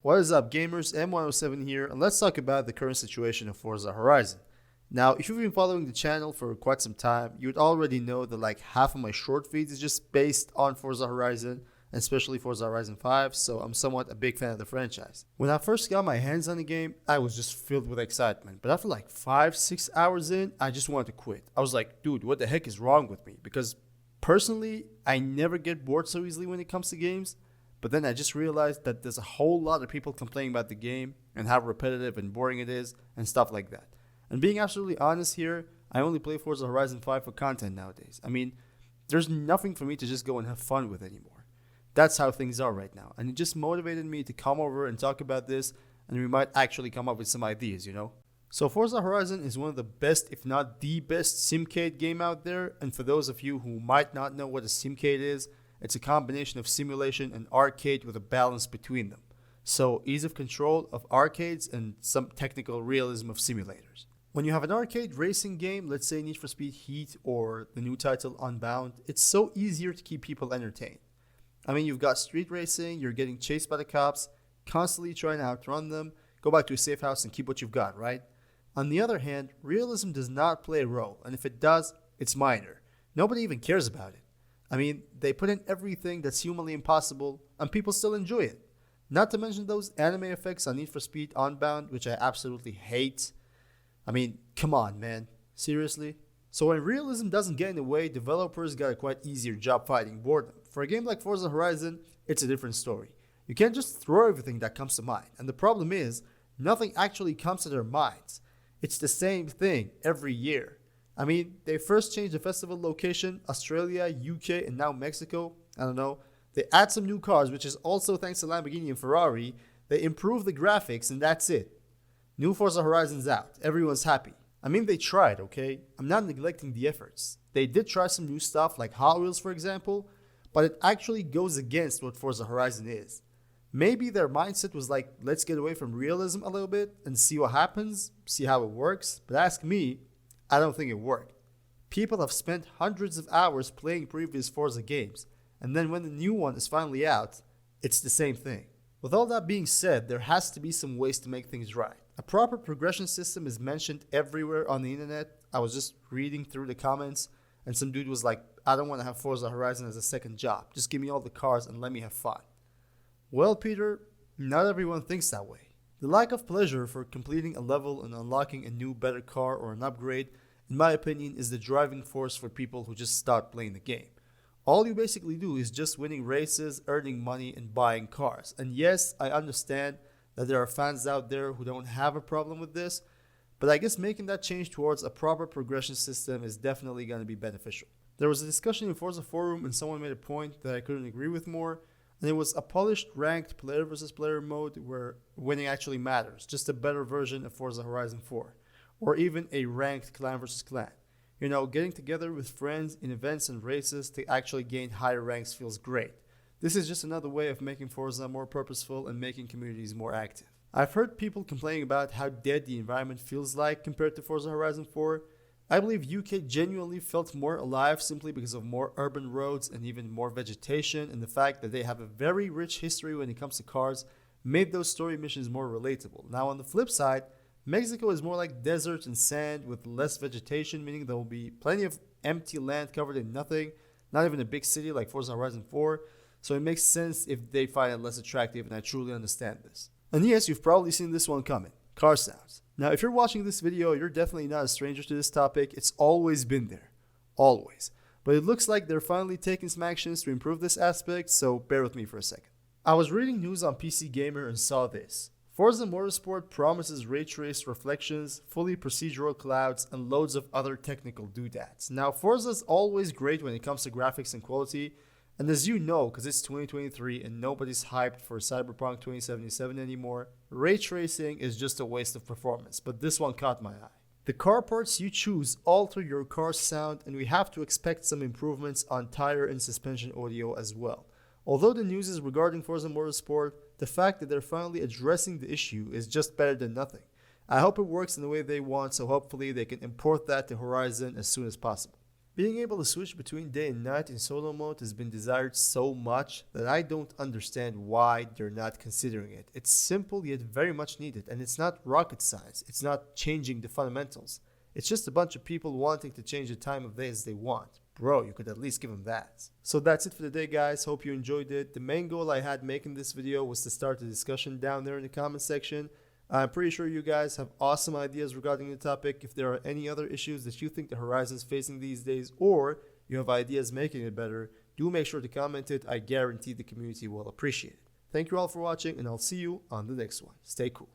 What is up, gamers? M107 here, and let's talk about the current situation of Forza Horizon. Now, if you've been following the channel for quite some time, you'd already know that like half of my short feeds is just based on Forza Horizon, and especially Forza Horizon 5, so I'm somewhat a big fan of the franchise. When I first got my hands on the game, I was just filled with excitement, but after like 5-6 hours in, I just wanted to quit. I was like, dude, what the heck is wrong with me? Because personally, I never get bored so easily when it comes to games. But then I just realized that there's a whole lot of people complaining about the game and how repetitive and boring it is and stuff like that. And being absolutely honest here, I only play Forza Horizon 5 for content nowadays. I mean, there's nothing for me to just go and have fun with anymore. That's how things are right now. And it just motivated me to come over and talk about this, and we might actually come up with some ideas, you know? So Forza Horizon is one of the best, if not the best, simcade game out there. And for those of you who might not know what a simcade is, it's a combination of simulation and arcade with a balance between them. So ease of control of arcades and some technical realism of simulators. When you have an arcade racing game, let's say Need for Speed Heat or the new title Unbound, it's so easier to keep people entertained. I mean, you've got street racing, you're getting chased by the cops, constantly trying to outrun them, go back to a safe house and keep what you've got, right? On the other hand, realism does not play a role, and if it does, it's minor. Nobody even cares about it. I mean, they put in everything that's humanly impossible, and people still enjoy it. Not to mention those anime effects on Need for Speed Unbound, which I absolutely hate. I mean, come on, man. Seriously? So when realism doesn't get in the way, developers got a quite easier job fighting boredom. For a game like Forza Horizon, it's a different story. You can't just throw everything that comes to mind. And the problem is, nothing actually comes to their minds. It's the same thing every year. I mean, they first changed the festival location, Australia, UK, and now Mexico. I don't know. They add some new cars, which is also thanks to Lamborghini and Ferrari. They improve the graphics, and that's it. New Forza Horizon's out. Everyone's happy. I mean, they tried, okay? I'm not neglecting the efforts. They did try some new stuff, like Hot Wheels, for example, but it actually goes against what Forza Horizon is. Maybe their mindset was like, let's get away from realism a little bit and see what happens, see how it works. But ask me, I don't think it worked. People have spent hundreds of hours playing previous Forza games, and then when the new one is finally out, it's the same thing. With all that being said, there has to be some ways to make things right. A proper progression system is mentioned everywhere on the internet. I was just reading through the comments, and some dude was like, I don't want to have Forza Horizon as a second job. Just give me all the cars and let me have fun. Well, Peter, not everyone thinks that way. The lack of pleasure for completing a level and unlocking a new better car or an upgrade, in my opinion, is the driving force for people who just start playing the game. All you basically do is just winning races, earning money, and buying cars. And yes, I understand that there are fans out there who don't have a problem with this, but I guess making that change towards a proper progression system is definitely going to be beneficial. There was a discussion in Forza Forum and someone made a point that I couldn't agree with more, and it was a polished ranked player versus player mode where winning actually matters, just a better version of Forza Horizon 4, or even a ranked clan versus clan. You know, getting together with friends in events and races to actually gain higher ranks feels great. This is just another way of making Forza more purposeful and making communities more active. I've heard people complaining about how dead the environment feels like compared to Forza Horizon 4. I believe UK genuinely felt more alive simply because of more urban roads and even more vegetation, and the fact that they have a very rich history when it comes to cars made those story missions more relatable. Now on the flip side, Mexico is more like desert and sand with less vegetation, meaning there will be plenty of empty land covered in nothing, not even a big city like Forza Horizon 4, so it makes sense if they find it less attractive, and I truly understand this. And yes, you've probably seen this one coming, car sounds. Now, if you're watching this video, you're definitely not a stranger to this topic. It's always been there. Always. But it looks like they're finally taking some actions to improve this aspect, so bear with me for a second. I was reading news on PC Gamer and saw this. Forza Motorsport promises ray trace reflections, fully procedural clouds, and loads of other technical doodads. Now, Forza's always great when it comes to graphics and quality, and as you know, because it's 2023 and nobody's hyped for Cyberpunk 2077 anymore, ray tracing is just a waste of performance, but this one caught my eye. The car parts you choose alter your car's sound, and we have to expect some improvements on tire and suspension audio as well. Although the news is regarding Forza Motorsport, the fact that they're finally addressing the issue is just better than nothing. I hope it works in the way they want, so hopefully they can import that to Horizon as soon as possible. Being able to switch between day and night in solo mode has been desired so much that I don't understand why they're not considering it. It's simple yet very much needed, and it's not rocket science. It's not changing the fundamentals. It's just a bunch of people wanting to change the time of day as they want. Bro, you could at least give them that. So that's it for the day, guys. Hope you enjoyed it. The main goal I had making this video was to start a discussion down there in the comment section. I'm pretty sure you guys have awesome ideas regarding the topic. If there are any other issues that you think the Horizon is facing these days, or you have ideas making it better, do make sure to comment it. I guarantee the community will appreciate it. Thank you all for watching, and I'll see you on the next one. Stay cool.